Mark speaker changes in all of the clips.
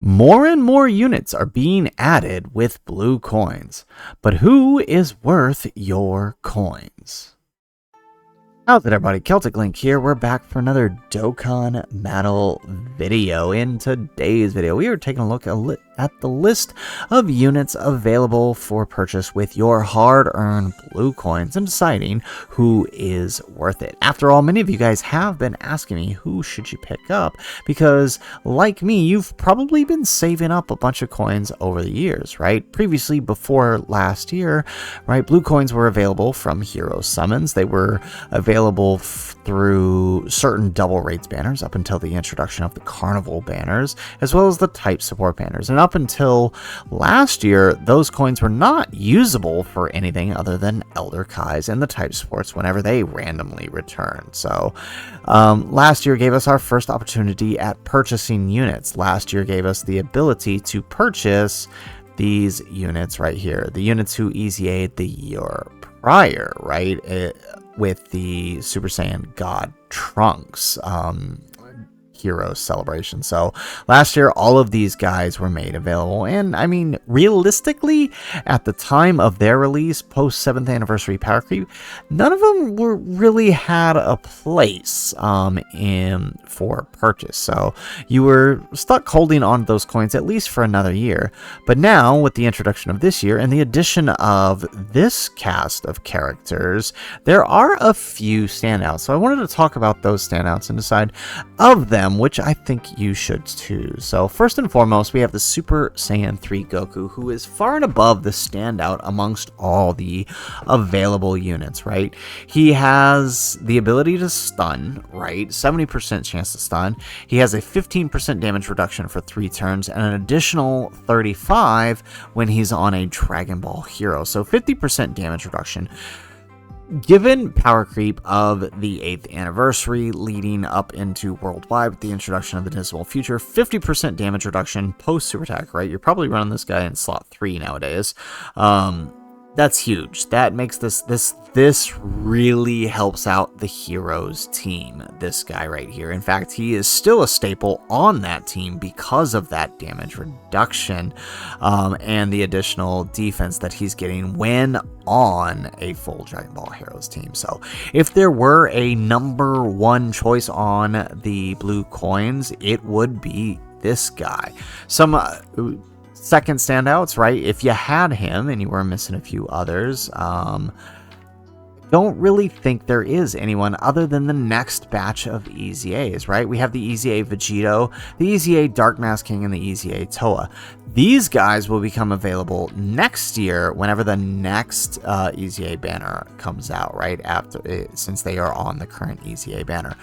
Speaker 1: More and more units are being added with blue coins, but who is worth your coins? How's it, everybody? Celtic Link here. We're back for another Dokkan Battle video. In today's video, we are taking a look at the list of units available for purchase with your hard-earned blue coins and deciding who is worth it. After all, many of you guys have been asking me who should you pick up because, like me, you've probably been saving up a bunch of coins over the years, right? Previously, before last year, right, blue coins were available from hero summons. They were available through certain double raids banners up until the introduction of the carnival banners, as well as the type support banners. And up until last year, those coins were not usable for anything other than Elder Kais and the type supports whenever they randomly returned. So last year gave us our first opportunity at purchasing units. Last year gave us the ability to purchase these units right here, the units who EZA'd the year prior, right? With the Super Saiyan God Trunks hero celebration. So last year, all of these guys were made available. And I mean, realistically, at the time of their release, post 7th anniversary Power Creep, none of them really had a place for purchase. So you were stuck holding on to those coins at least for another year. But now, with the introduction of this year and the addition of this cast of characters, there are a few standouts. So I wanted to talk about those standouts and decide of them which I think you should too. So first and foremost, we have the Super Saiyan 3 Goku, who is far and above the standout amongst all the available units, right? He has the ability to stun, right? 70% chance to stun. He has a 15% damage reduction for 3 turns and an additional 35 when he's on a Dragon Ball hero. So 50% damage reduction. Given power creep of the 8th anniversary leading up into worldwide with the introduction of the Dismal Future, 50% damage reduction post super attack, right? You're probably running this guy in slot 3 nowadays. That's huge. That makes this really helps out the heroes team, this guy right here. In fact, he is still a staple on that team because of that damage reduction and the additional defense that he's getting when on a full Dragon Ball Heroes team. So if there were a #1 choice on the blue coins, it would be this guy. Some second standouts, right? If you had him and you were missing a few others, don't really think there is anyone other than the next batch of EZAs, right? We have the EZA Vegito, the EZA Dark Mask King, and the EZA Toa. These guys will become available next year whenever the next EZA banner comes out, right? Since they are on the current EZA banner.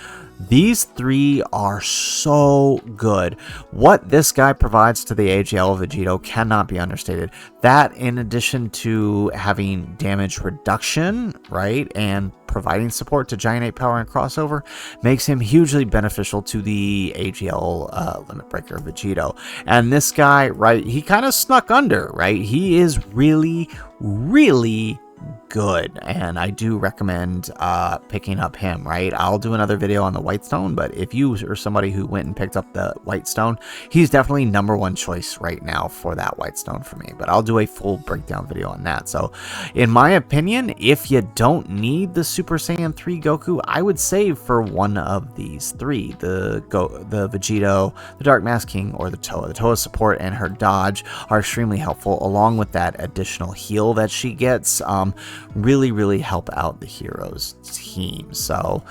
Speaker 1: These 3 are so good. What this guy provides to the AGL Vegito cannot be understated. That, in addition to having damage reduction, right, and providing support to Giant 8 Power and Crossover, makes him hugely beneficial to the AGL Limit Breaker Vegito. And this guy, right, he kind of snuck under, right? He is really, really good, and I do recommend picking up him, right? I'll do another video on the White Stone, but if you are somebody who went and picked up the White Stone, he's definitely #1 choice right now for that White Stone for me, but I'll do a full breakdown video on that. So in my opinion, if you don't need the Super Saiyan 3 Goku, I would save for one of these 3, the Vegito, the Dark Mask King, or the Toa. The Toa support and her dodge are extremely helpful, along with that additional heal that she gets. Really help out the heroes team. So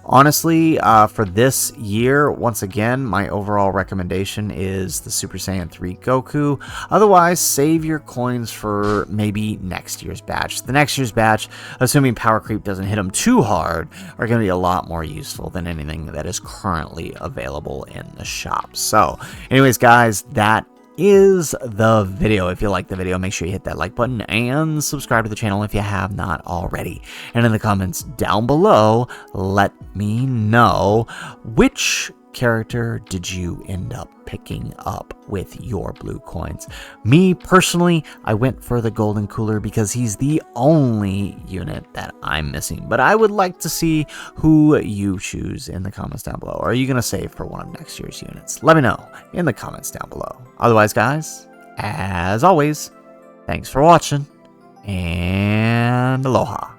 Speaker 1: honestly, for this year, once again, my overall recommendation is the Super Saiyan 3 Goku. Otherwise, save your coins for maybe next year's batch. The next year's batch, assuming power creep doesn't hit them too hard, are going to be a lot more useful than anything that is currently available in the shop. So anyways, guys, that is the video. If you like the video, make sure you hit that like button and subscribe to the channel if you have not already. And in the comments down below, let me know which character did you end up picking up with your blue coins? Me, personally, I went for the Golden Cooler because he's the only unit that I'm missing. But I would like to see who you choose in the comments down below. Or are you going to save for one of next year's units? Let me know in the comments down below. Otherwise, guys, as always, thanks for watching, and aloha.